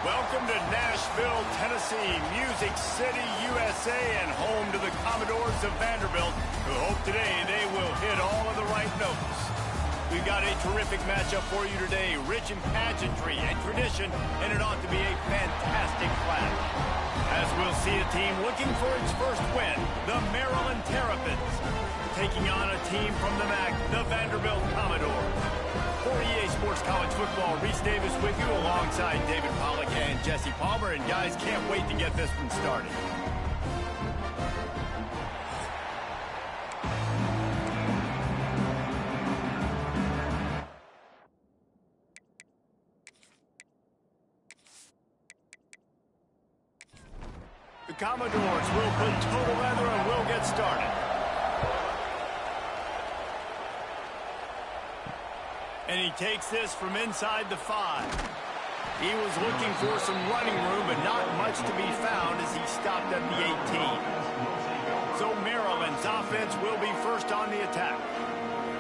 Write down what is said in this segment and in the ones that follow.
Welcome to Nashville, Tennessee, Music City, USA, and home to the Commodores of Vanderbilt, who hope today they will hit all of the right notes. We've got a terrific matchup for you today, rich in pageantry and tradition, and it ought to be a fantastic clash. As we'll see a team looking for its first win, the Maryland Terrapins, taking on a team from the MAC, the Vanderbilt Commodores. For EA Sports College Football, Reese Davis with you alongside David Pollack and Jesse Palmer. And guys, can't wait to get this one started. The Commodores will put total leather and we'll get started. And he takes this from inside the 5. He was looking for some running room, but not much to be found as he stopped at the 18. So Maryland's offense will be first on the attack.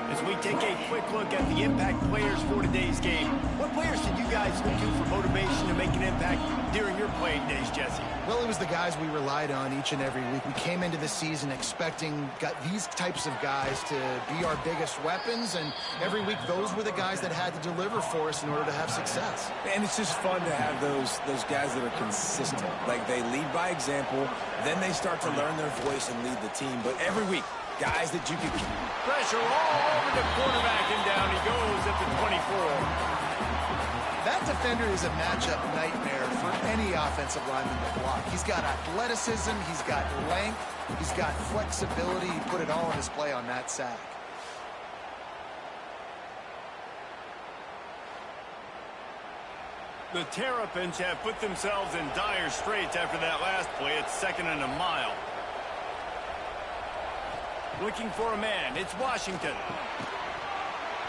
As we take a quick look at the impact players for today's game, what players did you guys look to for motivation to make an impact during your playing days, Jesse? Well, it was the guys we relied on each and every week. We came into the season expecting these types of guys to be our biggest weapons, and every week those were the guys that had to deliver for us in order to have success. And it's just fun to have those guys that are consistent. Like, they lead by example, then they start to learn their voice and lead the team. But every week, guys that you can keep. Pressure all over the quarterback, and down he goes at the 24. That defender is a matchup nightmare for any offensive lineman to block. He's got athleticism, he's got length, he's got flexibility. He put it all on display on that sack. The Terrapins have put themselves in dire straits after that last play. It's 2nd and a mile. Looking for a man. It's Washington.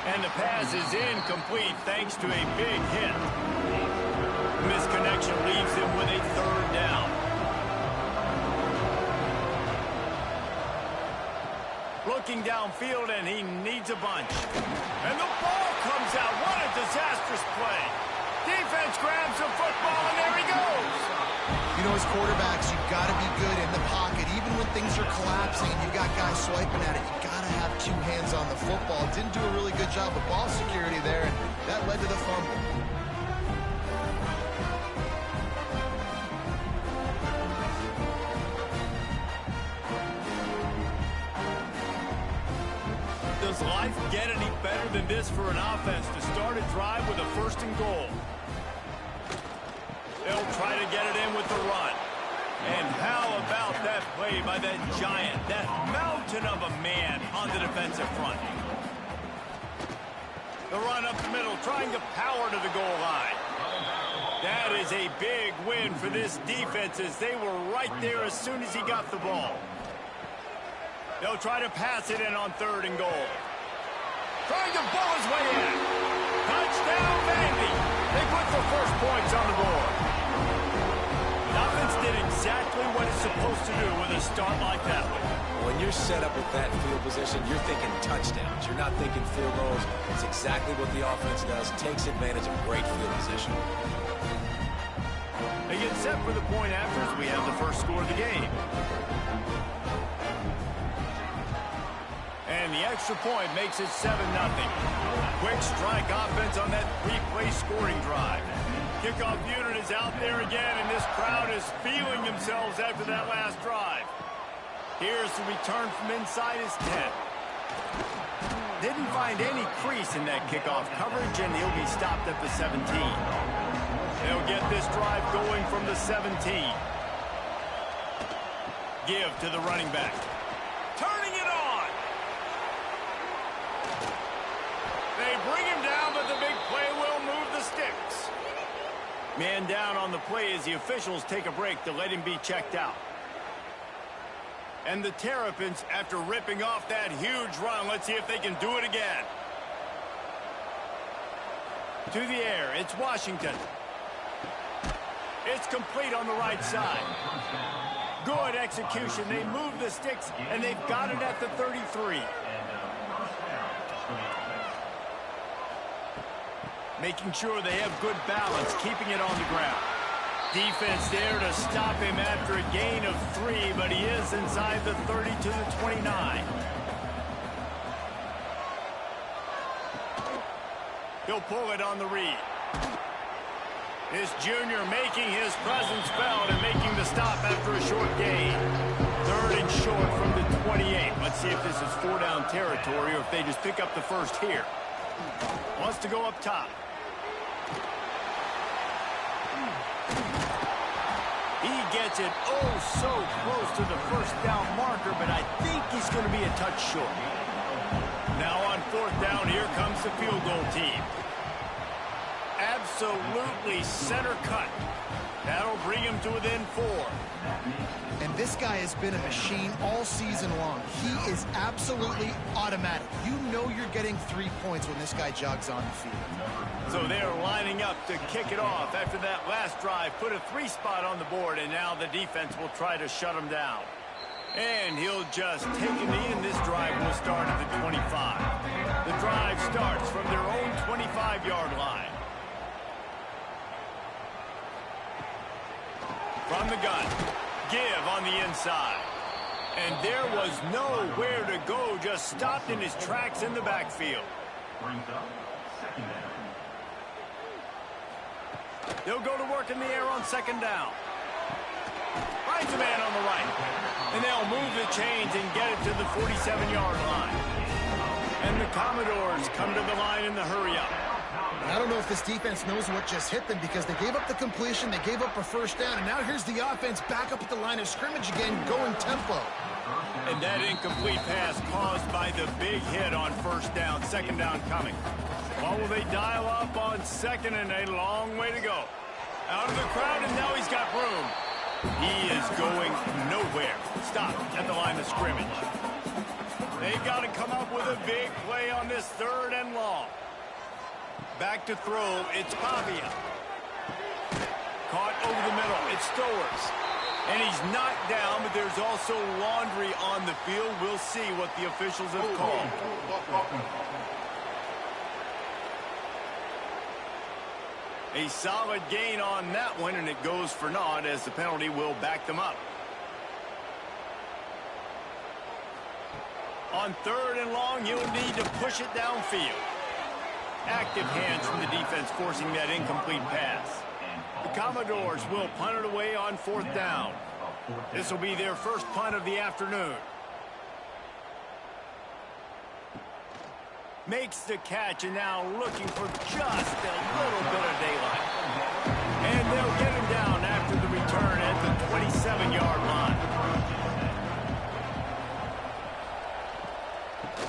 And the pass is incomplete thanks to a big hit. Misconnection leaves him with a 3rd down. Looking downfield, and he needs a bunch. And the ball comes out. What a disastrous play. Defense grabs the football, and there he goes. You know, as quarterbacks, you've got to be good in the pocket. Even when things are collapsing and you've got guys swiping at it, you've got to have 2 hands on the football. Didn't do a really good job of ball security there, and that led to the fumble. Does life get any better than this for an offense to start a drive with a 1st and goal? They'll try to get it in with the run. And how about that play by that giant, that mountain of a man on the defensive front? The run up the middle, trying to power to the goal line. That is a big win for this defense as they were right there as soon as he got the ball. They'll try to pass it in on 3rd and goal. Trying to ball his way in. Touchdown, Vandy. They put the first points on the board. The offense did exactly what it's supposed to do with a start like that one. When you're set up with that field position, you're thinking touchdowns. You're not thinking field goals. It's exactly what the offense does. Takes advantage of great field position. They get set for the point after as we have the first score of the game. And the extra point makes it 7-0. Quick strike offense on that 3-play scoring drive. Kickoff unit is out there again, and this crowd is feeling themselves after that last drive. Here's the return from inside his 10. Didn't find any crease in that kickoff coverage, and he'll be stopped at the 17. They'll get this drive going from the 17. Give to the running back. Turning it on. They bring him down, but the big play will move the sticks. Man down on the play as the officials take a break to let him be checked out. And the Terrapins, after ripping off that huge run, let's see if they can do it again. To the air, it's Washington. It's complete on the right side. Good execution. They move the sticks, and they've got it at the 33. Making sure they have good balance, keeping it on the ground. Defense there to stop him after a gain of 3, but he is inside the 30 to the 29. He'll pull it on the read. His junior making his presence felt and making the stop after a short gain. 3rd and short from the 28. Let's see if this is 4-down territory or if they just pick up the first here. Wants to go up top. He gets it so close to the first down marker, but I think he's going to be a touch short. Now on 4th down, here comes the field goal team. Absolutely center cut. That'll bring him to within 4. And this guy has been a machine all season long. He is absolutely automatic. You know you're getting 3 points when this guy jogs on the field. So they're lining up to kick it off after that last drive. Put a 3 spot on the board, and now the defense will try to shut him down. And he'll just take a knee, and this drive will start at the 25. The drive starts from their own 25-yard line. From the gun, give on the inside. And there was nowhere to go, just stopped in his tracks in the backfield. They'll go to work in the air on 2nd down. Finds a man on the right. And they'll move the chains and get it to the 47-yard line. And the Commodores come to the line in the hurry-up. I don't know if this defense knows what just hit them because they gave up the completion, they gave up a 1st down, and now here's the offense back up at the line of scrimmage again, going tempo. And that incomplete pass caused by the big hit on 1st down, 2nd down coming. Well, will they dial up on 2nd and a long way to go? Out of the crowd, and now he's got room. He is going nowhere. Stop at the line of scrimmage. They got to come up with a big play on this 3rd and long. Back to throw, it's Pavia. Caught over the middle, it's Stowers. And he's knocked down, but there's also Laundry on the field. We'll see what the officials have called. A solid gain on that one, and it goes for naught as the penalty will back them up. On 3rd and long, you'll need to push it downfield. Active hands from the defense forcing that incomplete pass. The Commodores will punt it away on 4th down. This will be their first punt of the afternoon. Makes the catch and now looking for just a little bit of daylight. And they'll get him down after the return at the 27-yard line.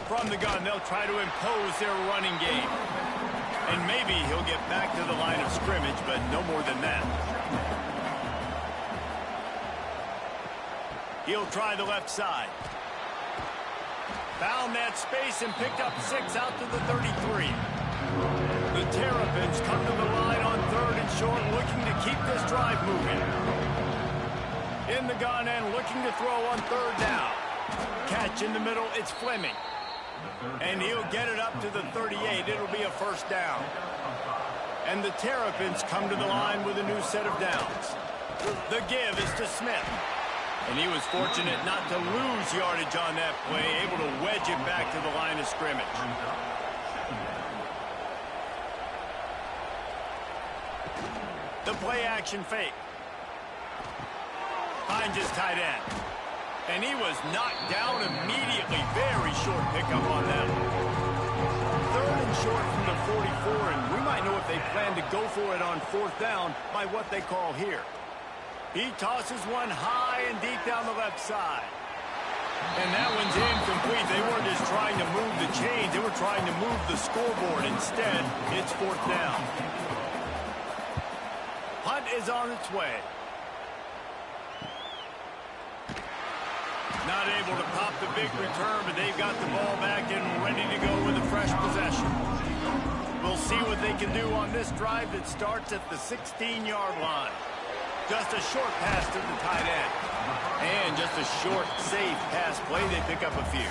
From the gun, they'll try to impose their running game. And maybe he'll get back to the line of scrimmage, but no more than that. He'll try the left side. Found that space and picked up 6 out to the 33. The Terrapins come to the line on 3rd and short, looking to keep this drive moving. In the gun and looking to throw on 3rd down. Catch in the middle, it's Fleming. And he'll get it up to the 38. It'll be a 1st down. And the Terrapins come to the line with a new set of downs. The give is to Smith. And he was fortunate not to lose yardage on that play, able to wedge it back to the line of scrimmage. The play action fake. Finds his tight end. And he was knocked down immediately. Very short pickup on that one. 3rd and short from the 44, and we might know if they plan to go for it on 4th down by what they call here. He tosses one high and deep down the left side. And that one's incomplete. They weren't just trying to move the chains. They were trying to move the scoreboard. Instead, it's 4th down. Punt is on its way. Not able to pop the big return, but they've got the ball back and ready to go with a fresh possession. We'll see what they can do on this drive that starts at the 16-yard line. Just a short pass to the tight end. And just a short, safe pass play. They pick up a few.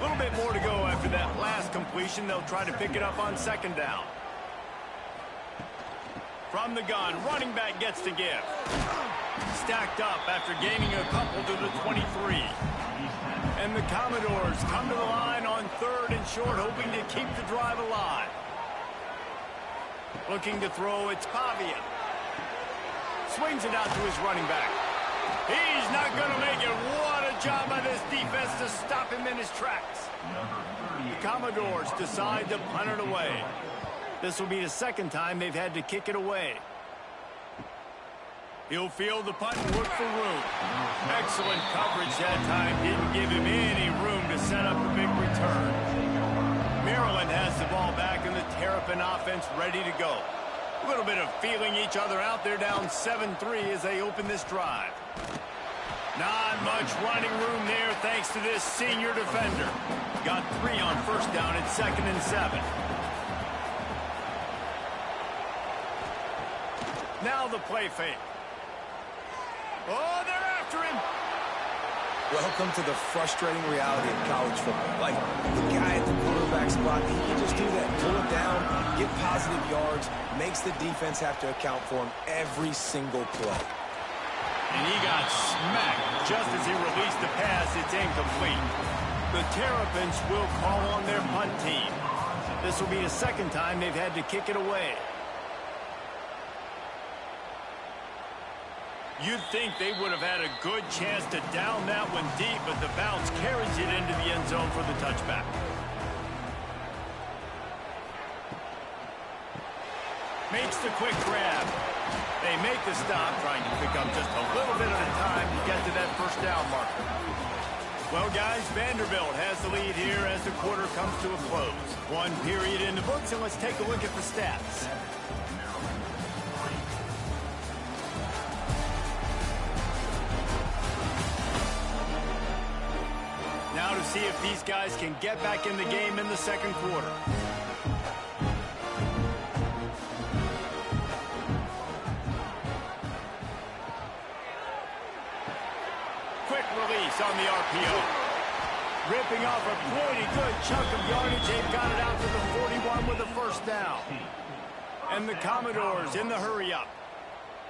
A little bit more to go after that last completion. They'll try to pick it up on 2nd down. From the gun, running back gets to give. Stacked up after gaining a couple to the 23. And the Commodores come to the line on 3rd and short, hoping to keep the drive alive. Looking to throw, it's Pavia. Swings it out to his running back. He's not going to make it. What a job by this defense to stop him in his tracks. The Commodores decide to punt it away. This will be the second time they've had to kick it away. He'll field the punt and look for room. Excellent coverage that time. Didn't give him any room to set up a big return. Maryland has the ball back and the Terrapin offense ready to go. A little bit of feeling each other out there, down 7-3 as they open this drive. Not much running room there thanks to this senior defender. Got 3 on first down at 2nd and 7. Now the play fake. Oh, they're after him. Welcome to the frustrating reality of college football. Like, the guy at the quarterback spot, he can just do that. Pull it down, get positive yards, makes the defense have to account for him every single play. And he got smacked just as he released the pass. It's incomplete. The Terrapins will call on their punt team. This will be the second time they've had to kick it away. You'd think they would have had a good chance to down that one deep, but the bounce carries it into the end zone for the touchback. Makes the quick grab. They make the stop, trying to pick up just a little bit at a time to get to that first down marker. Well, guys, Vanderbilt has the lead here as the quarter comes to a close. 1 period in the books, and let's take a look at the stats. Now to see if these guys can get back in the game in the second quarter. Quick release on the RPO. Ripping off a pretty good chunk of yardage. They've got it out to the 41 with a first down. And the Commodores in the hurry-up.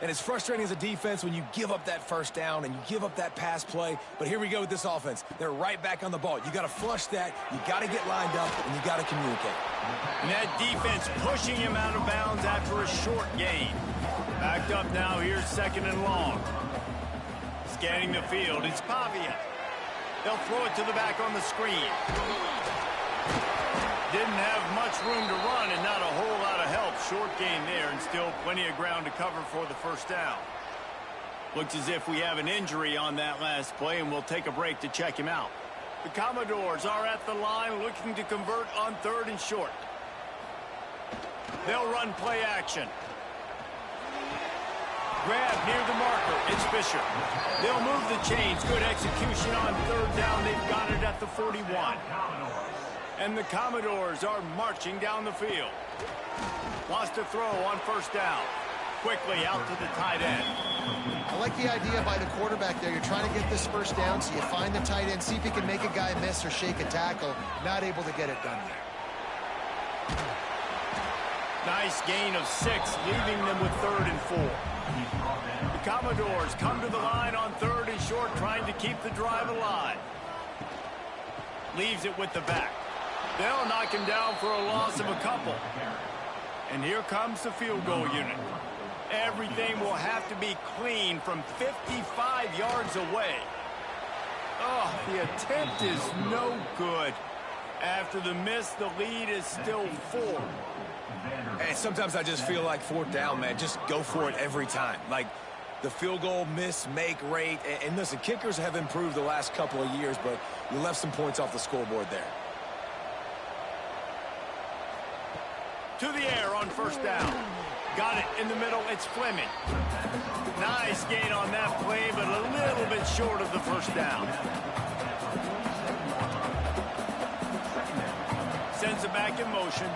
And it's frustrating as a defense when you give up that first down and you give up that pass play. But here we go with this offense. They're right back on the ball. You got to flush that. You got to get lined up, and you got to communicate. And that defense pushing him out of bounds after a short gain. Backed up now. Here's 2nd and long. Scanning the field. It's Pavia. They'll throw it to the back on the screen. Didn't have much room to run and not a whole lot of help. Short gain there and still plenty of ground to cover for the first down. Looks as if we have an injury on that last play, and we'll take a break to check him out. The Commodores are at the line looking to convert on 3rd and short. They'll run play action. Grab near the marker. It's Fisher. They'll move the chains. Good execution on 3rd down. They've got it at the 41. And the Commodores are marching down the field. Wants to throw on first down. Quickly out to the tight end. I like the idea by the quarterback there. You're trying to get this first down, so you find the tight end, see if he can make a guy miss or shake a tackle. Not able to get it done there. Nice gain of 6, leaving them with 3rd and 4. The Commodores come to the line on 3rd and short, trying to keep the drive alive. Leaves it with the back. They'll knock him down for a loss of a couple. And here comes the field goal unit. Everything will have to be clean from 55 yards away. Oh, the attempt is no good. After the miss, the lead is still 4. And sometimes I just feel like 4th down, man. Just go for it every time. Like, the field goal miss-make rate. And listen, kickers have improved the last couple of years, but you left some points off the scoreboard there. To the air on first down. Got it in the middle. It's Fleming. Nice gain on that play, but a little bit short of the first down. Sends it back in motion.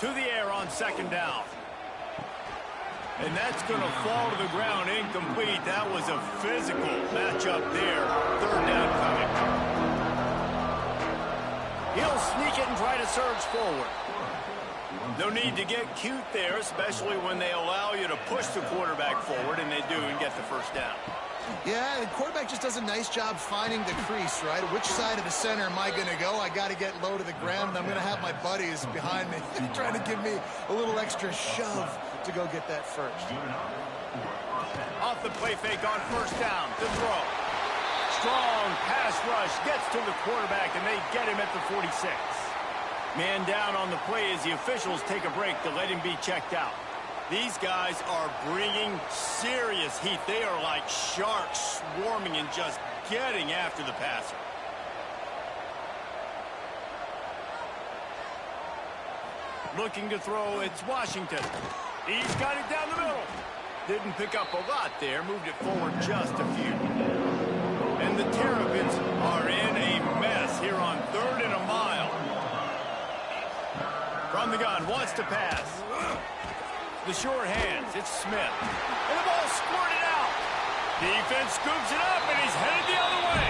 To the air on 2nd down. And that's going to fall to the ground incomplete. That was a physical matchup there. 3rd down coming. He'll sneak it and try to surge forward. No need to get cute there, especially when they allow you to push the quarterback forward, and they do, and get the first down. Yeah, the quarterback just does a nice job finding the crease, right? Which side of the center am I going to go? I got to get low to the ground, and I'm going to have my buddies behind me trying to give me a little extra shove to go get that first. Off the play fake on first down to throw. Strong pass rush gets to the quarterback, and they get him at the 46. Man down on the play as the officials take a break to let him be checked out. These guys are bringing serious heat. They are like sharks swarming and just getting after the passer. Looking to throw, it's Washington. He's got it down the middle. Didn't pick up a lot there, moved it forward just a few. And the Terrapins are in a mess here on 3rd and a mile. From the gun, wants to pass. The short hands, it's Smith. And the ball squirted out. Defense scoops it up, and he's headed the other way.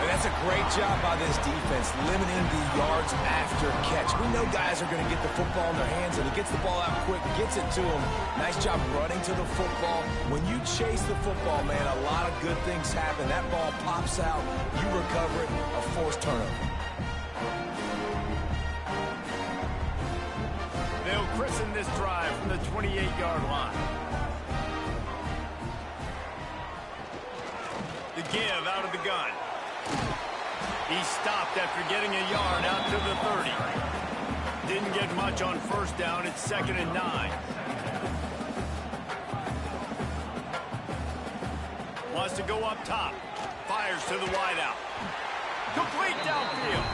And that's a great job by this defense, limiting the yards after catch. We know guys are going to get the football in their hands, and he gets the ball out quick, gets it to him. Nice job running to the football. When you chase the football, man, a lot of good things happen. That ball pops out, you recover it, a forced turnover. They'll christen this drive from the 28-yard line. The give out of the gun. He stopped after getting a yard out to the 30. Didn't get much on first down. It's 2nd and 9. Wants to go up top. Fires to the wideout. Complete downfield.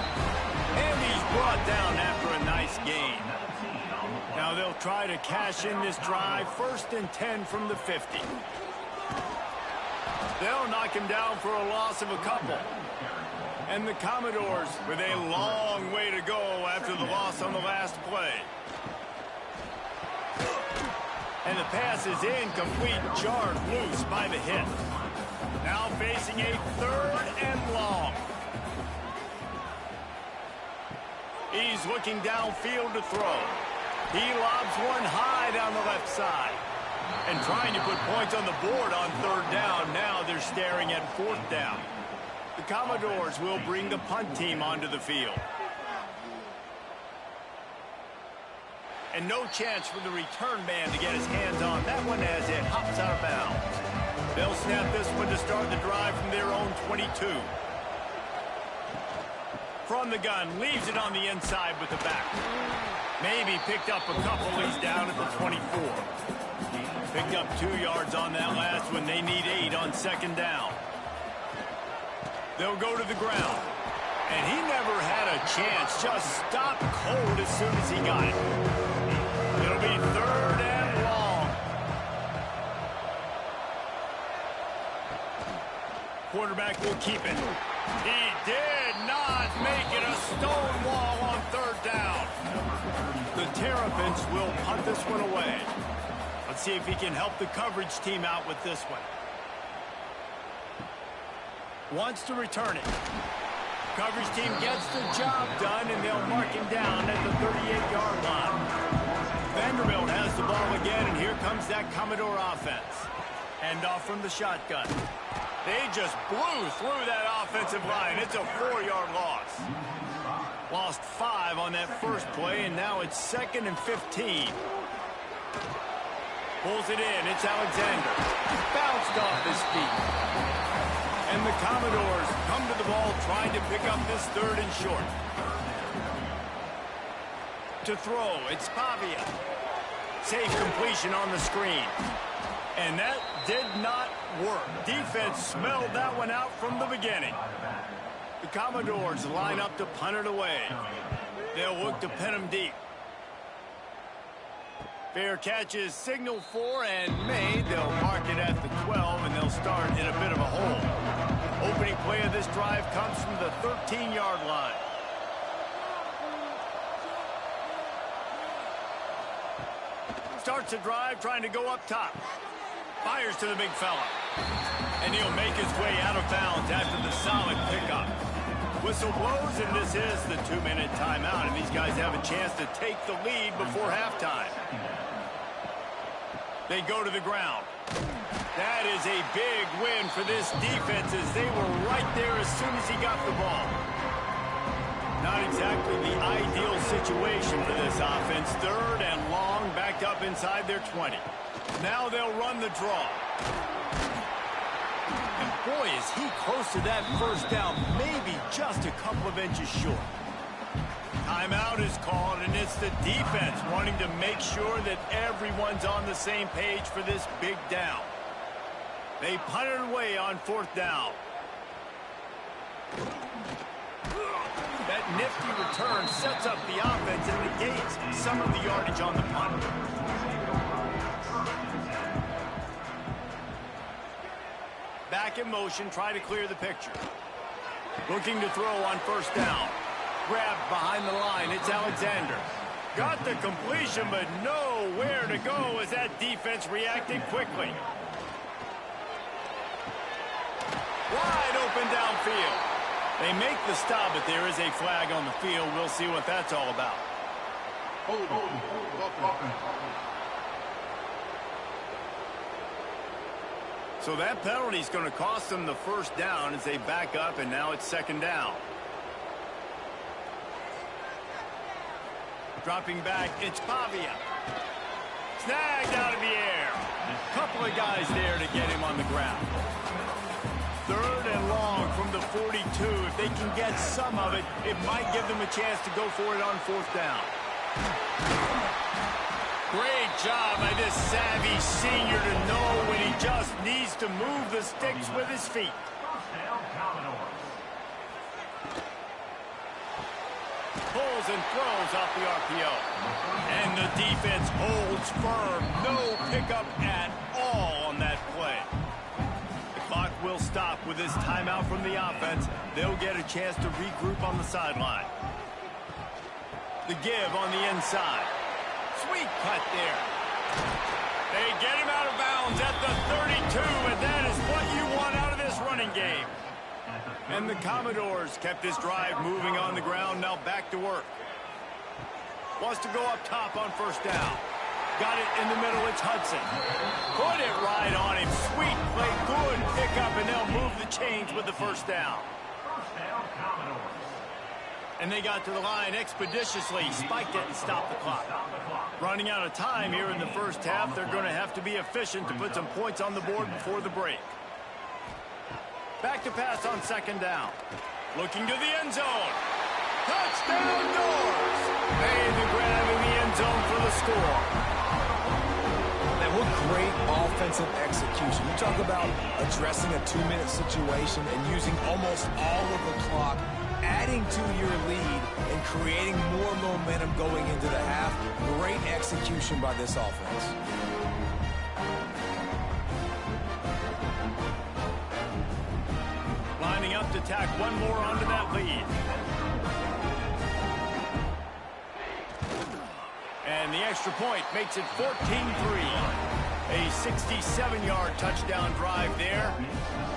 And he's brought down after a nice gain. Now they'll try to cash in this drive. 1st and 10 from the 50. They'll knock him down for a loss of a couple. And the Commodores with a long way to go after the loss on the last play. And the pass is incomplete, jarred loose by the hit. Now facing a 3rd and long. He's looking downfield to throw. He lobs one high down the left side. And trying to put points on the board on 3rd down. Now they're staring at 4th down. The Commodores will bring the punt team onto the field. And no chance for the return man to get his hands on that one as it hops out of bounds. They'll snap this one to start the drive from their own 22. From the gun, leaves it on the inside with the back. Maybe picked up a couple. He's down at the 24. Picked up 2 yards on that last one. They need 8 on 2nd down. They'll go to the ground. And he never had a chance. Just stopped cold as soon as he got it. It'll be 3rd and long. Quarterback will keep it. He did not make it a stone wall on 3rd down. The Terrapins will punt this one away. Let's see if he can help the coverage team out with this one. Wants to return it. Coverage team gets the job done, and they'll mark him down at the 38-yard line. Vanderbilt has the ball again, and here comes that Commodore offense. Hand off from the shotgun. They just blew through that offensive line. It's a 4-yard loss. Lost 5 on that first play, and now it's 2nd and 15. Pulls it in. It's Alexander. Bounced off his feet. And the Commodores come to the ball trying to pick up this 3rd and short. To throw, it's Pavia. Safe completion on the screen. And that did not work. Defense smelled that one out from the beginning. The Commodores line up to punt it away. They'll look to pin him deep. Fair catch is signaled for and made. They'll mark it at the 12, and they'll start in a bit of a hole. Opening play of this drive comes from the 13-yard line. Starts the drive trying to go up top. Fires to the big fella. And he'll make his way out of bounds after the solid pickup. Whistle blows, and this is the 2-minute timeout, and these guys have a chance to take the lead before halftime. They go to the ground. That is a big win for this defense as they were right there as soon as he got the ball. Not exactly the ideal situation for this offense. 3rd and long, backed up inside their 20. Now they'll run the draw. And boy, is he close to that first down, maybe just a couple of inches short. Timeout is called, and it's the defense wanting to make sure that everyone's on the same page for this big down. They punt it away on 4th down. That nifty return sets up the offense and negates some of the yardage on the punt. Back in motion, try to clear the picture. Looking to throw on 1st down. Grabbed behind the line, it's Alexander. Got the completion, but nowhere to go as that defense reacted quickly. Wide open downfield. They make the stop, but there is a flag on the field. We'll see what that's all about. So that penalty is going to cost them the 1st down as they back up, and now it's 2nd down. Dropping back, it's Pavia. Snagged out of the air. Couple of guys there to get him on the ground. 3rd and long from the 42. If they can get some of it, it might give them a chance to go for it on 4th down. Great job by this savvy senior to know when he just needs to move the sticks with his feet. Pulls and throws off the RPO. And the defense holds firm. No pickup at all on that play. The clock will stop with this timeout from the offense. They'll get a chance to regroup on the sideline. The give on the inside. Sweet cut there. They get him out of bounds at the 32, and that is what you want out of this running game. And the Commodores kept this drive moving on the ground, now back to work. Wants to go up top on 1st down. Got it in the middle, it's Hudson. Put it right on him. Sweet play, good pickup, and they'll move the chains with the 1st down. And they got to the line expeditiously, spiked it and stopped the clock. Running out of time here in the 1st half, they're going to have to be efficient to put some points on the board before the break. Back to pass on 2nd down. Looking to the end zone. Touchdown Doors! Made the grab in the end zone for the score. Man, what great offensive execution. You talk about addressing a 2-minute situation and using almost all of the clock, adding to your lead and creating more momentum going into the half. Great execution by this offense. Lining up to tack one more onto that lead. And the extra point makes it 14-3. A 67-yard touchdown drive there.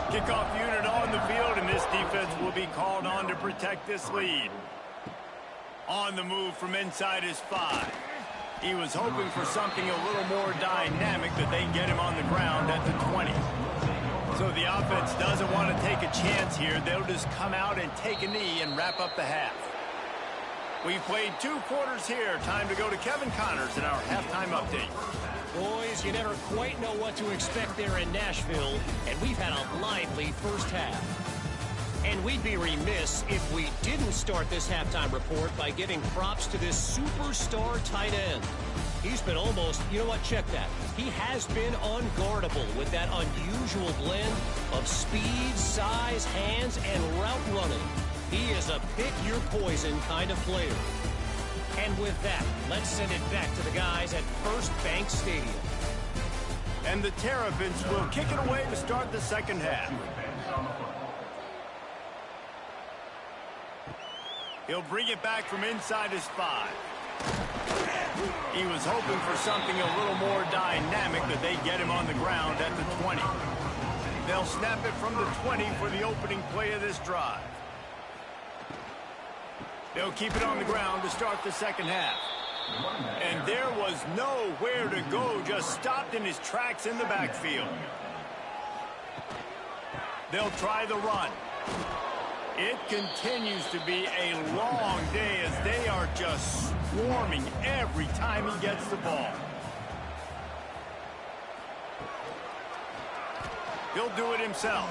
Kickoff unit on the field, and this defense will be called on to protect this lead. On the move from inside his 5. He was hoping for something a little more dynamic, that they get him on the ground at the 20. So the offense doesn't want to take a chance here. They'll just come out and take a knee and wrap up the half. We've played 2 quarters here. Time to go to Kevin Connors in our halftime update. Boys, you never quite know what to expect there in Nashville, and we've had a lively 1st half. And we'd be remiss if we didn't start this halftime report by giving props to this superstar tight end. He's been almost, you know what, check that. He has been unguardable with that unusual blend of speed, size, hands, and route running. He is a pick-your-poison kind of player. And with that, let's send it back to the guys at First Bank Stadium. And the Terrapins will kick it away to start the 2nd half. He'll bring it back from inside his 5. He was hoping for something a little more dynamic, that they get him on the ground at the 20. They'll snap it from the 20 for the opening play of this drive. They'll keep it on the ground to start the second half. And there was nowhere to go, just stopped in his tracks in the backfield. They'll try the run. It continues to be a long day as they are just swarming every time he gets the ball. He'll do it himself.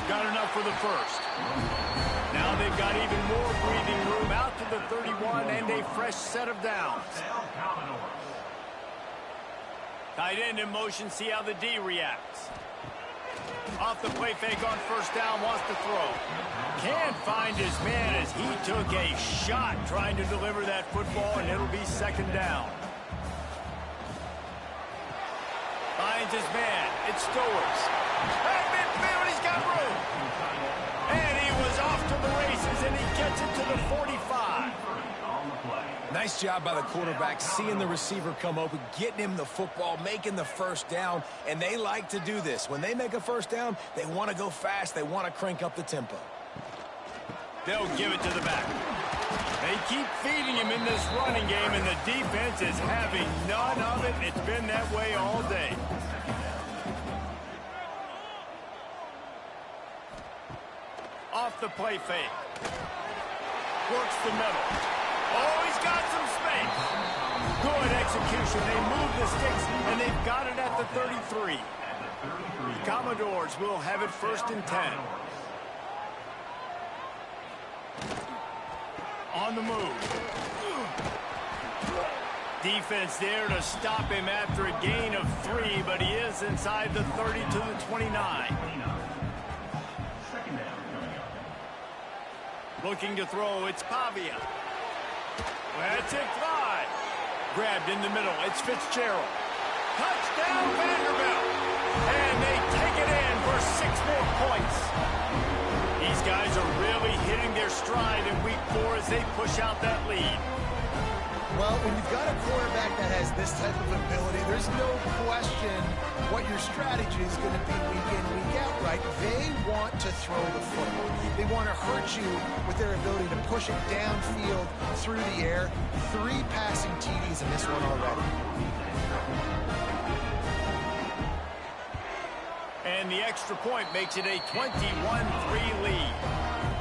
Got enough for the first. Now they've got even more breathing room out to the 31 and a fresh set of downs. Tight end in motion, see how the D reacts. Off the play fake on first down, wants to throw. Can't find his man as he took a shot trying to deliver that football, and it'll be second down. Finds his man. It's Stowers. At midfield, he's got room. And he was off to the races, and he gets it to the 45. Nice job by the quarterback, seeing the receiver come open, getting him the football, making the first down, and they like to do this. When they make a first down, they want to go fast. They want to crank up the tempo. They'll give it to the back. They keep feeding him in this running game, and the defense is having none of it. It's been that way all day. Off the play fake. Works the middle. Oh, he's got some space. Good execution. They move the sticks, and they've got it at the 33. The Commodores will have it first and 10. On the move. Defense there to stop him after a gain of 3, but he is inside the 30 to the 29. Looking to throw, it's Pavia. That's it, fly. Grabbed in the middle, it's Fitzgerald. Touchdown, Vanderbilt. And they take it in for 6 more points. These guys are really hitting their stride in week 4 as they push out that lead. Well, when you've got a quarterback that has this type of ability, there's no question what your strategy is going to be week in, week out, right? They want to throw the football. They want to hurt you with their ability to push it downfield through the air. 3 passing TDs in this one already. And the extra point makes it a 21-3 lead.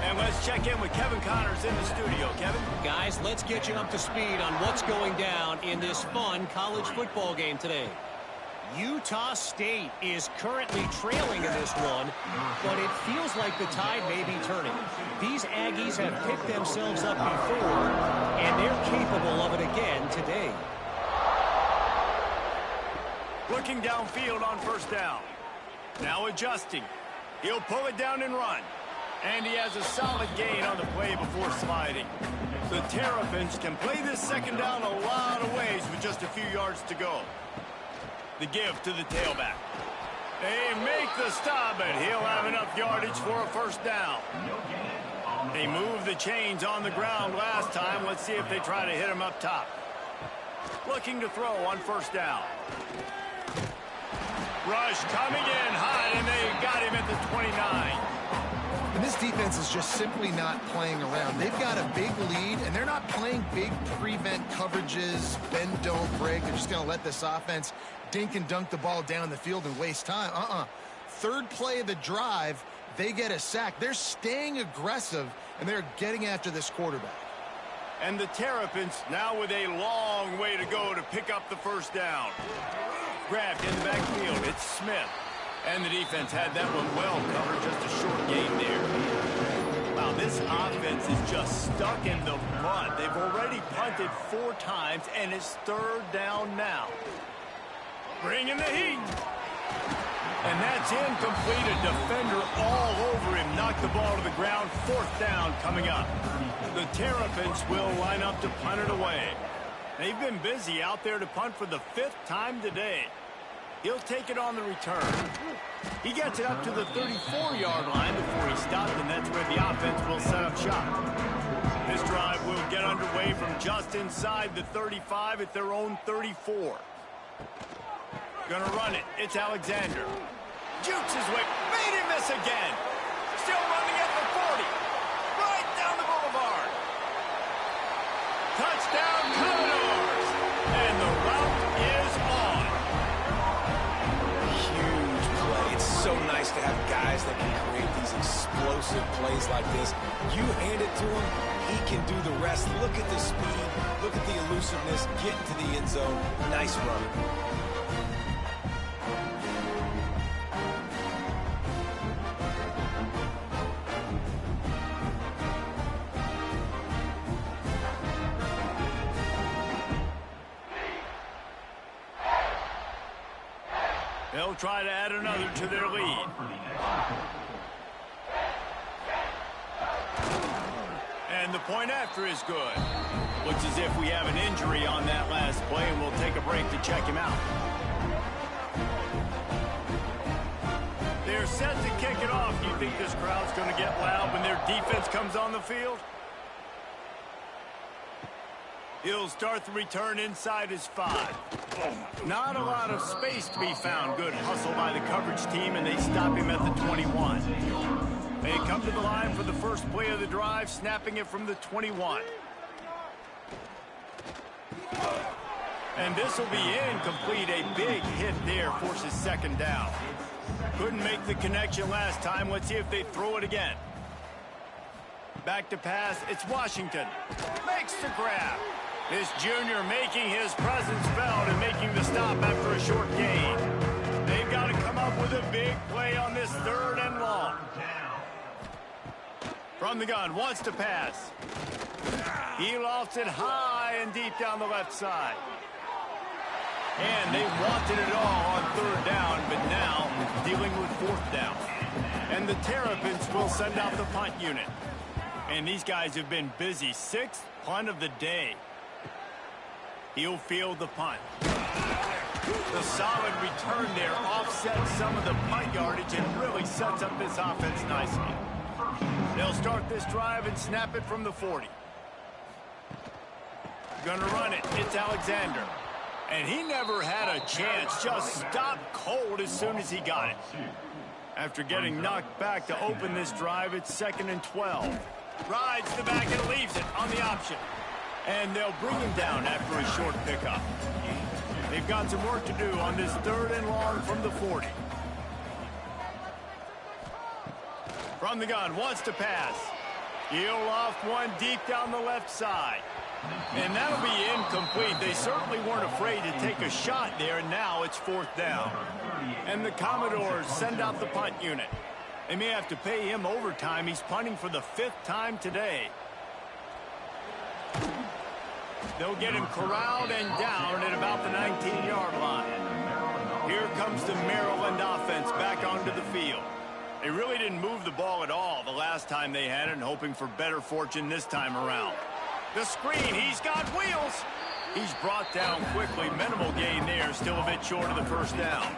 And let's check in with Kevin Connors in the studio. Kevin? Guys, let's get you up to speed on what's going down in this fun college football game today. Utah State is currently trailing in this one, but it feels like the tide may be turning. These Aggies have picked themselves up before, and they're capable of it again today. Looking downfield on first down. Now adjusting. He'll pull it down and run. And he has a solid gain on the play before sliding. The Terrapins can play this second down a lot of ways with just a few yards to go. The give to the tailback. They make the stop, but he'll have enough yardage for a first down. They moved the chains on the ground last time. Let's see if they try to hit him up top. Looking to throw on first down. Rush coming in hot, and they got him at the 29. And this defense is just simply not playing around. They've got a big lead, and they're not playing big prevent coverages, bend, don't break. They're just going to let this offense dink and dunk the ball down the field and waste time. Third play of the drive, they get a sack. They're staying aggressive, and they're getting after this quarterback. And the Terrapins now with a long way to go to pick up the first down. Grabbed in the backfield. It's Smith. And the defense had that one well covered, just a short gain there. Wow, this offense is just stuck in the mud. They've already punted 4 times, and it's third down now. Bringing the heat. And that's incomplete. A defender all over him. Knocked the ball to the ground. 4th down coming up. The Terrapins will line up to punt it away. They've been busy out there to punt for the 5th time today. He'll take it on the return. He gets it up to the 34-yard line before he stopped, and that's where the offense will set up shop. This drive will get underway from just inside the 35 at their own 34. Gonna run it. It's Alexander. Jukes his way. Made him miss again. Still running at the 40. Right down to have guys that can create these explosive plays like this. You hand it to him, he can do the rest. Look at the speed. Look at the elusiveness. Get into the end zone. Nice run. They'll try to add another to their lead. And the point after is good. Looks as if we have an injury on that last play, and we'll take a break to check him out. They're set to kick it off. Do you think this crowd's going to get loud when their defense comes on the field? He'll start the return inside his 5. Not a lot of space to be found. Good hustle by the coverage team, and they stop him at the 21. They come to the line for the first play of the drive, snapping it from the 21. And this will be incomplete. A big hit there forces second down. Couldn't make the connection last time. Let's see if they throw it again. Back to pass. It's Washington. Makes the grab. This junior making his presence felt and making the stop after a short gain. They've got to come up with a big play on this 3rd and long. From the gun, wants to pass. He lofts it high and deep down the left side. And they wanted it all on 3rd down, but now dealing with 4th down. And the Terrapins will send out the punt unit. And these guys have been busy. 6th punt of the day. He'll field the punt. The solid return there offsets some of the punt yardage and really sets up this offense nicely. They'll start this drive and snap it from the 40. Gonna run it. It's Alexander. And he never had a chance. Just stopped cold as soon as he got it. After getting knocked back to open this drive, it's 2nd and 12. Rides the back and leaves it on the option. And they'll bring him down after a short pickup. They've got some work to do on this 3rd and long from the 40. From the gun, wants to pass. He'll loft one deep down the left side. And that'll be incomplete. They certainly weren't afraid to take a shot there, and now it's 4th down. And the Commodores send out the punt unit. They may have to pay him overtime. He's punting for the 5th time today. They'll get him corralled and down at about the 19-yard line. Here comes the Maryland offense back onto the field. They really didn't move the ball at all the last time they had it, and hoping for better fortune this time around. The screen, he's got wheels. He's brought down quickly. Minimal gain there, still a bit short of the 1st down.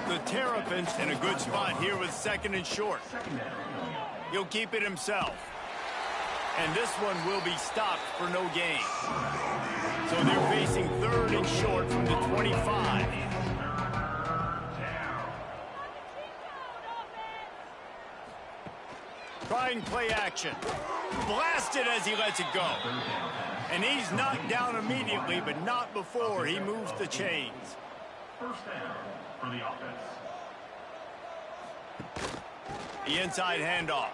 The Terrapins in a good spot here with 2nd and short. He'll keep it himself. And this one will be stopped for no gain. So they're facing 3rd and short from the 25. Trying play action. Blasted as he lets it go. And he's knocked down immediately, but not before he moves the chains. 1st down for the offense. The inside handoff.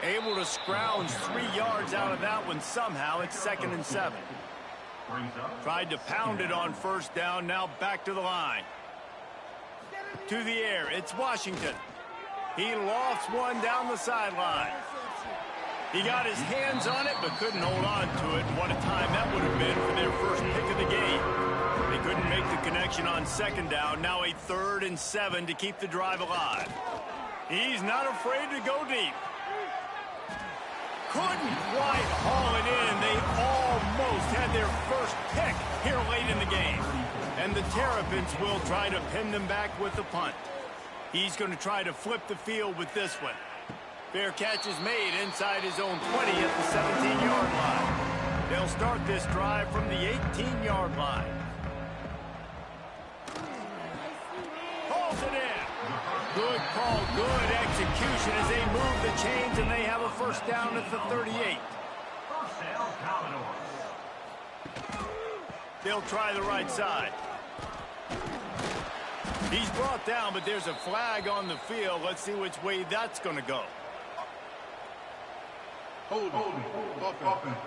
Able to scrounge 3 yards out of that one somehow. It's 2nd and 7. Tried to pound it on 1st down. Now back to the line. To the air. It's Washington. He lofts one down the sideline. He got his hands on it, but couldn't hold on to it. What a time that would have been for their first pick of the game. They couldn't make the connection on 2nd down. Now a 3rd and 7 to keep the drive alive. He's not afraid to go deep. Couldn't quite haul it in. They almost had their first pick here late in the game. And the Terrapins will try to pin them back with the punt. He's going to try to flip the field with this one. Fair catch is made inside his own 20 at the 17-yard line. They'll start this drive from the 18-yard line. Calls it in. Good call, good execution as they move the chains, and they have a 1st down at the 38. 1st down, Commodores. They'll try the right side. He's brought down, but there's a flag on the field. Let's see which way that's going to go. Hold. Offense.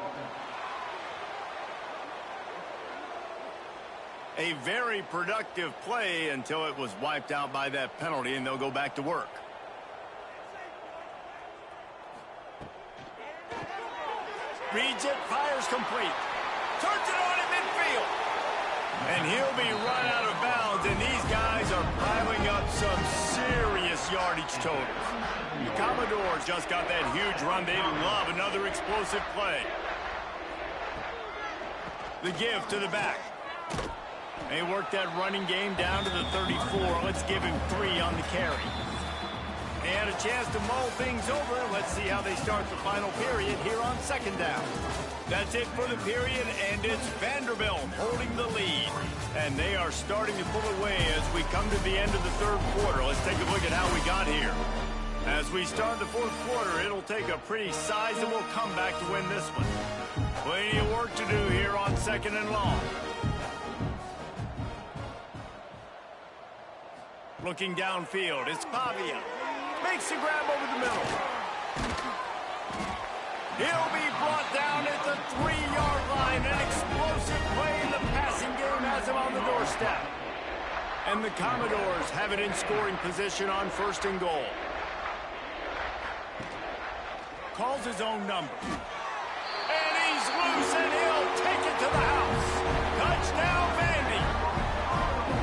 A very productive play until it was wiped out by that penalty, and they'll go back to work. Reads it, fires complete. Turns it on in midfield. And he'll be run out of bounds, and these guys are piling up some serious yardage totals. The Commodores just got that huge run. They love another explosive play. The give to the back. They work that running game down to the 34. Let's give him 3 on the carry. And a chance to mull things over. Let's see how they start the final period here on second down. That's it for the period, and it's Vanderbilt holding the lead. And they are starting to pull away as we come to the end of the third quarter. Let's take a look at how we got here. As we start the fourth quarter, it'll take a pretty sizable comeback to win this one. Plenty of work to do here on second and long. Looking downfield, it's Pavia. Makes the grab over the middle. He'll be brought down at the 3-yard line. An explosive play in the passing game has him on the doorstep. And the Commodores have it in scoring position on first and goal. Calls his own number. And he's loose, and he'll take it to the house. Touchdown, Vandy.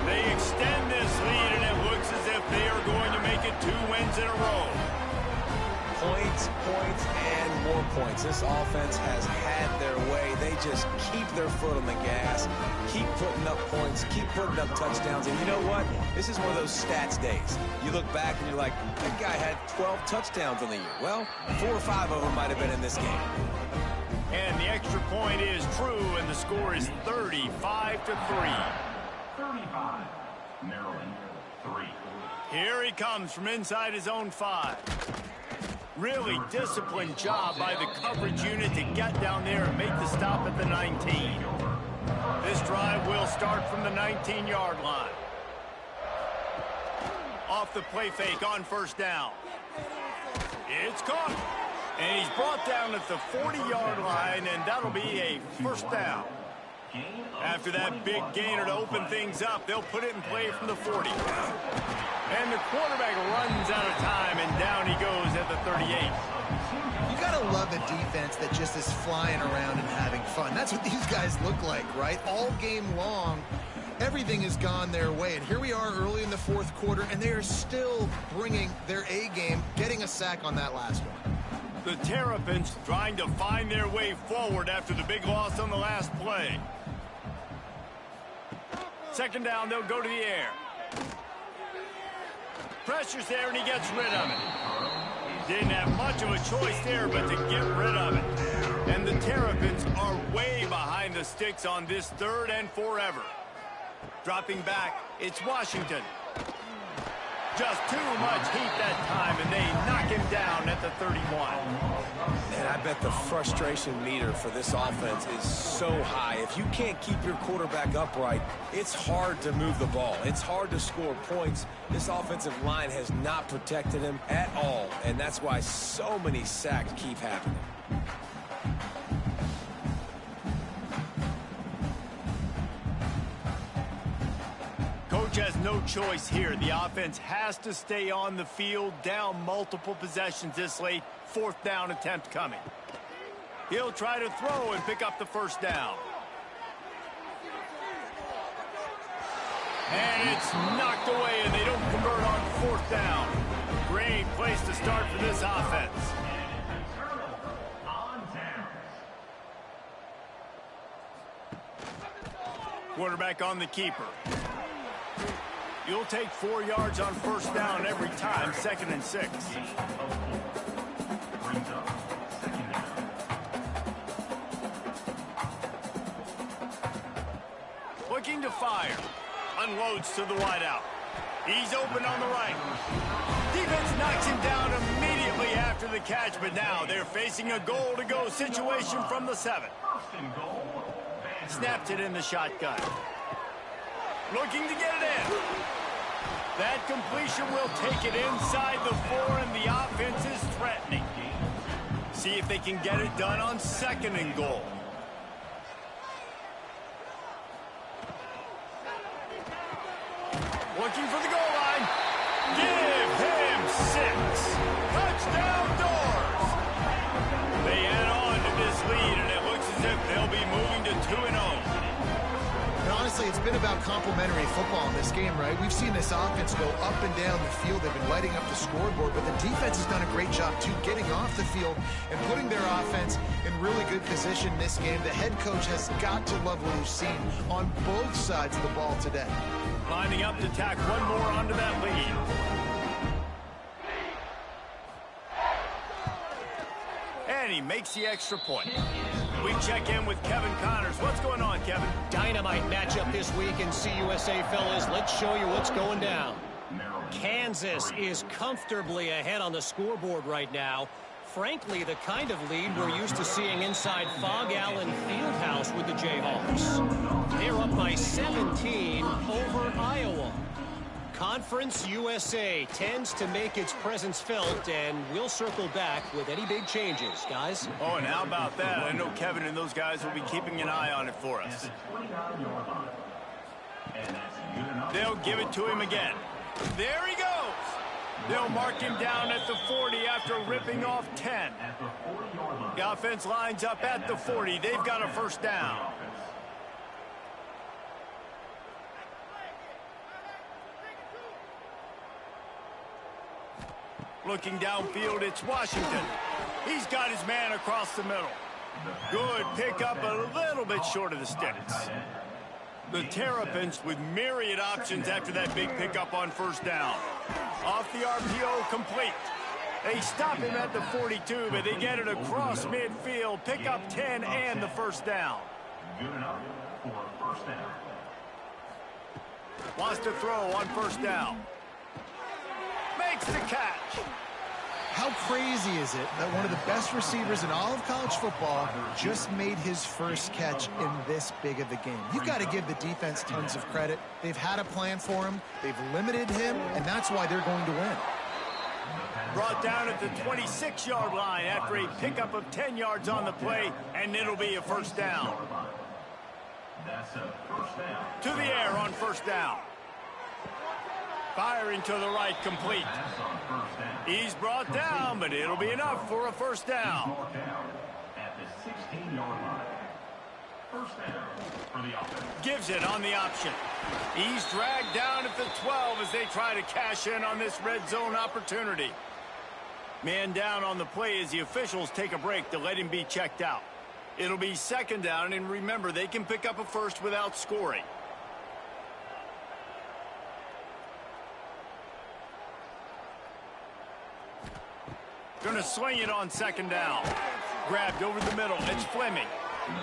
They extend this lead, and it looks as if they are going to make it 2 wins in a row. Points, and more points. This offense has had their way. They just keep their foot on the gas, keep putting up points, keep putting up touchdowns. And you know what? This is one of those stats days. You look back and you're like, that guy had 12 touchdowns on the year. Well, 4 or 5 of them might have been in this game. And the extra point is true, and the score is 35-3. 35. Maryland, 3. Here he comes from inside his own 5. Really disciplined job by the coverage unit to get down there and make the stop at the 19. This drive will start from the 19-yard line. Off the play fake on first down. It's caught. And he's brought down at the 40-yard line, and that'll be a first down. After that big gainer to open things up, they'll put it in play from the 40. And the quarterback runs out of time, and down he goes at the 38. You gotta love a defense that just is flying around and having fun. That's what these guys look like, right? All game long, everything has gone their way. And here we are early in the fourth quarter, and they are still bringing their A game, getting a sack on that last one. The Terrapins trying to find their way forward after the big loss on the last play. Second down, they'll go to the air. Pressure's there, and he gets rid of it. Didn't have much of a choice there, but to get rid of it. And the Terrapins are way behind the sticks on this third and forever. Dropping back, it's Washington. Just too much heat that time, and they knock him down at the 31. And I bet the frustration meter for this offense is so high. If you can't keep your quarterback upright, it's hard to move the ball. It's hard to score points. This offensive line has not protected him at all, and that's why so many sacks keep happening. Coach has no choice here. The offense has to stay on the field, down multiple possessions this late. Fourth down attempt coming. He'll try to throw and pick up the first down. And it's knocked away, and they don't convert on fourth down. Great place to start for this offense. Quarterback on the keeper. You'll take 4 yards on first down every time, 2nd and 6. Looking to fire. Unloads to the wideout. He's open on the right. Defense knocks him down immediately after the catch, but now they're facing a goal-to-go situation from the 7. Snapped it in the shotgun. Looking to get it in. That completion will take it inside the 4, and the offense is threatening. See if they can get it done on 2nd and goal. Looking for the goal line. Give him 6. Touchdown Doors. They add on to this lead, and it looks as if they'll be moving to 2-0. And honestly, it's been about complementary football in this game, right? We've seen this offense go up and down the field. They've been lighting up the scoreboard, but the defense has done a great job, too, getting off the field and putting their offense in really good position in this game. The head coach has got to love what he's seen on both sides of the ball today. Lining up to tack one more onto that lead. And he makes the extra point. We check in with Kevin Connors. What's going on, Kevin? Dynamite matchup this week in CUSA, fellas. Let's show you what's going down. Kansas is comfortably ahead on the scoreboard right now. Frankly, the kind of lead we're used to seeing inside Fog Allen Fieldhouse with the Jayhawks. They're up by 17 over Iowa. Conference USA tends to make its presence felt, and we'll circle back with any big changes, guys. Oh, and how about that? I know Kevin and those guys will be keeping an eye on it for us. They'll give it to him again. There he goes. They'll mark him down at the 40 after ripping off 10. The offense lines up at the 40. They've got a first down. Looking downfield, it's Washington. He's got his man across the middle. Good pickup, a little bit short of the sticks. The Terrapins with myriad options after that big pickup on first down. Off the RPO, complete. They stop him at the 42, but they get it across midfield. Pick up 10 and the first down. Good enough for a first down. Wants to throw on first down. Makes the catch. How crazy is it that one of the best receivers in all of college football just made his first catch in this big of a game? You've got to give the defense tons of credit. They've had a plan for him. They've limited him, and that's why they're going to win. Brought down at the 26-yard line after a pickup of 10 yards on the play, and it'll be a first down. That's a first down. To the air on first down. Firing to the right, complete. Pass on first down. He's brought down, but it'll be enough for a first down. Brought down at the 16-yard line. First down for the offense. Gives it on the option. He's dragged down at the 12 as they try to cash in on this red zone opportunity. Man down on the play as the officials take a break to let him be checked out. It'll be second down, and remember, they can pick up a first without scoring. Going to swing it on second down. Grabbed over the middle. It's Fleming.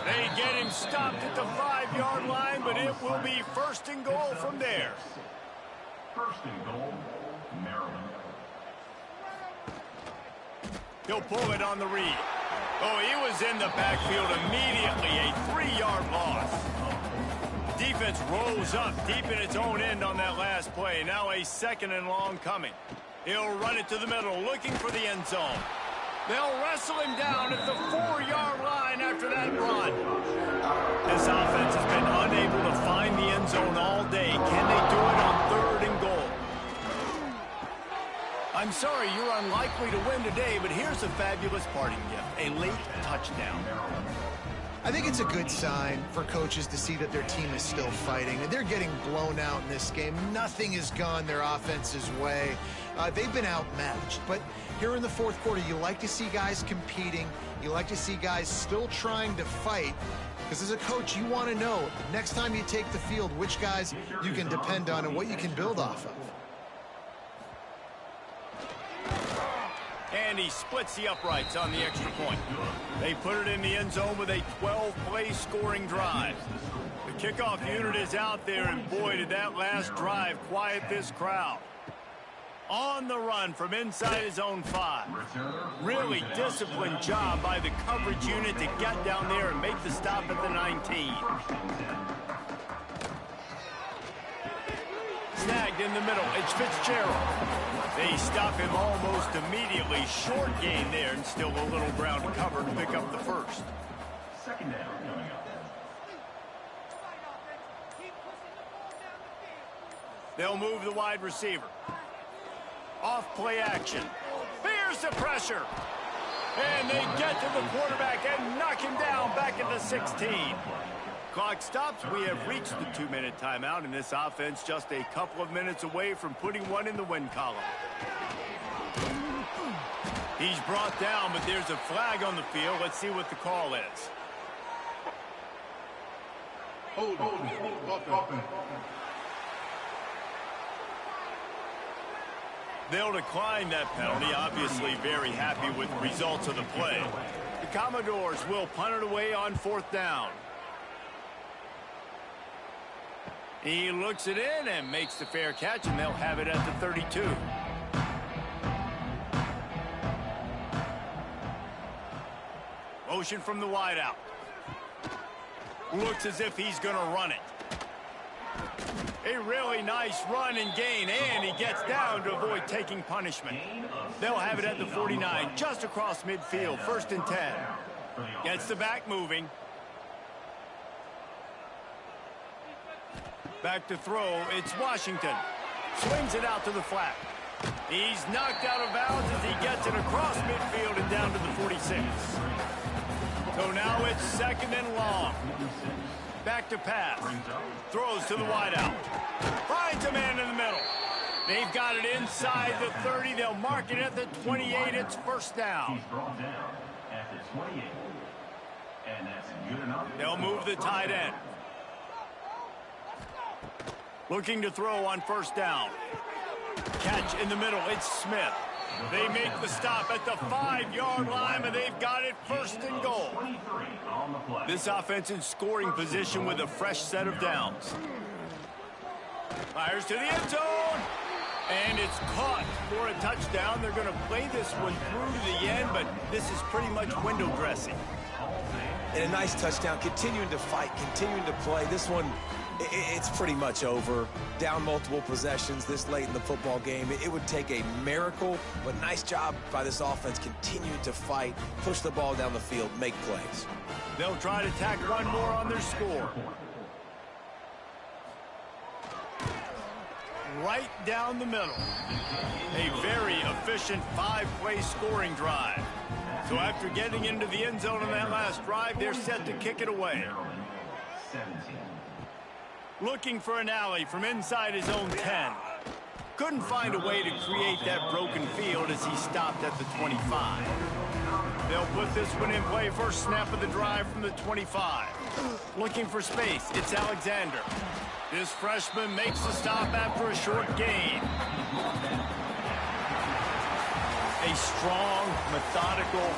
They get him stopped at the 5-yard line, but it will be first and goal from there. First and goal, Maryland. He'll pull it on the read. Oh, he was in the backfield immediately. A 3-yard loss. Defense rolls up deep in its own end on that last play. Now a second and long coming. He'll run it to the middle, looking for the end zone. They'll wrestle him down at the 4-yard line after that run. This offense has been unable to find the end zone all day. Can they do it on third and goal? I'm sorry, you're unlikely to win today, but here's a fabulous parting gift, a late touchdown. I think it's a good sign for coaches to see that their team is still fighting. They're getting blown out in this game. Nothing has gone their offense's way. They've been outmatched. But here in the fourth quarter, you like to see guys competing. You like to see guys still trying to fight. Because as a coach, you want to know next time you take the field which guys you can depend on and what you can build off of. And he splits the uprights on the extra point. They put it in the end zone with a 12-play scoring drive. The kickoff unit is out there, and boy, did that last drive quiet this crowd. On the run from inside his own 5. Really disciplined job by the coverage unit to get down there and make the stop at the 19. Snagged flagged in the middle. It's Fitzgerald. They stop him almost immediately. Short gain there, and still a little ground to cover to pick up the first. Second down coming up. They'll move the wide receiver. Off play action. Fears the pressure. And they get to the quarterback and knock him down back at the 16. Clock stops. We have reached the 2-minute timeout, and this offense just a couple of minutes away from putting one in the win column. He's brought down, but there's a flag on the field. Let's see what the call is. Hold. Offense. They'll decline that penalty, obviously very happy with the results of the play. The Commodores will punt it away on 4th down. He looks it in and makes the fair catch, and they'll have it at the 32. Motion from the wideout. Looks as if he's going to run it. A really nice run and gain, and he gets down to avoid taking punishment. They'll have it at the 49, just across midfield, 1st and 10. Gets the back moving. Back to throw, it's Washington. Swings it out to the flat. He's knocked out of bounds as he gets it across midfield and down to the 46. So now it's 2nd and long. Back to pass. Throws to the wideout. Finds a man in the middle. They've got it inside the 30. They'll mark it at the 28. It's 1st down. He's brought down at the 28. And that's good enough. They'll move the tight end. Looking to throw on 1st down. Catch in the middle. It's Smith. They make the stop at the 5-yard line, and they've got it 1st and goal. This offense in scoring position with a fresh set of downs. Fires to the end zone, and it's caught for a touchdown. They're going to play this one through to the end, but this is pretty much window dressing. And a nice touchdown, continuing to fight, continuing to play. This one, it's pretty much over. Down multiple possessions this late in the football game. It would take a miracle, but nice job by this offense continuing to fight, push the ball down the field, make plays. They'll try to tack one more on their score. Right down the middle. A very efficient 5-play scoring drive. So after getting into the end zone on that last drive, they're set to kick it away. Looking for an alley from inside his own 10. Couldn't find a way to create that broken field as he stopped at the 25. They'll put this one in play. First snap of the drive from the 25. Looking for space. It's Alexander. This freshman makes the stop after a short gain. A strong, methodical,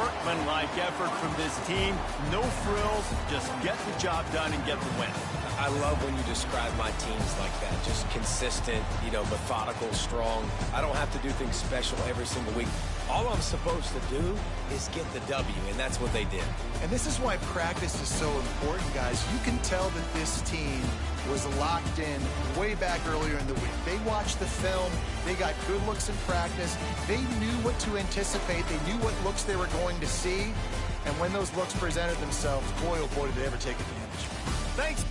workmanlike effort from this team. No frills, just get the job done and get the win. I love when you describe my teams like that. Just consistent, methodical, strong. I don't have to do things special every single week. All I'm supposed to do is get the W, and that's what they did. And this is why practice is so important, guys. You can tell that this team was locked in way back earlier in the week. They watched the film. They got good looks in practice. They knew what to anticipate. They knew what looks they were going to see. And when those looks presented themselves, boy, oh boy, did they ever take advantage. Thanks.